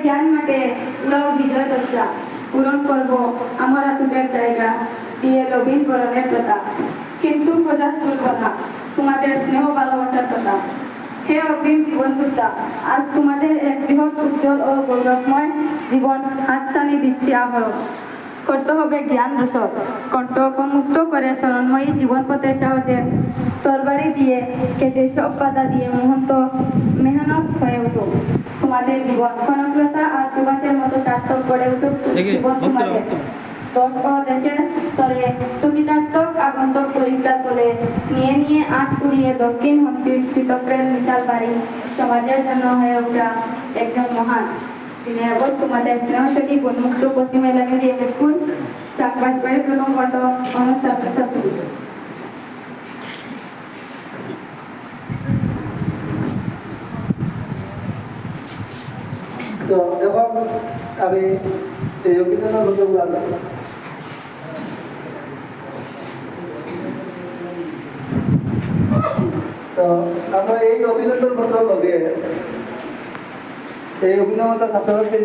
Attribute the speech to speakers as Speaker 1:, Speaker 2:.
Speaker 1: জ্ঞান মাঠে উড়াও বিজয় চর্চা, পূরণ করব আমার আতুলের জায়গা দিয়ে নবীন বরণের কথা। কিন্তু প্রজাত করব না তোমাদের স্নেহ ভালোবাসার কথা। হে অগ্রিম জীবন যোদ্ধা, আজ তোমাদের এক বৃহৎ উজ্জ্বল ও গৌরবময় জীবন হাতছানি দিচ্ছি আহরণ। করতে হবে জ্ঞান রসদ, কণ্ঠমুক্ত করে স্মরণময়ী জীবন পথে সহজে তরবারি দিয়ে কেটে সব বাধা দিয়ে মেহনত হয়ে উঠুক তোমাদের জীবন। কনকলতা আর সুভাষের মতো সার্থক গড়ে উঠুক জীবন তোমাদের। দশ ও দেশের স্তরে তুমিতাত্মক আগন্তক পরীক্ষা তোলে নিয়ে নিয়ে আজ পুড়িয়ে দক্ষিণ কৃতজ্ঞের মিশাল বাড়ি সমাজের জন্য হয়ে ওঠা একজন মহান। তিনি এবং তোমাদের স্নেহশলী উন্মুক্ত পশ্চিম এলামেন্টারি স্কুল চাকবাসবাড়ি প্রথম খণ্ড আমার ছাত্রছাত্রী।
Speaker 2: তো এখন আমি এই অভিযানের ঘটনাগুলো তো আমরা এই অভিনন্দন ঘটনার লগে এই অভিনবতা ছাত্রছাত্রী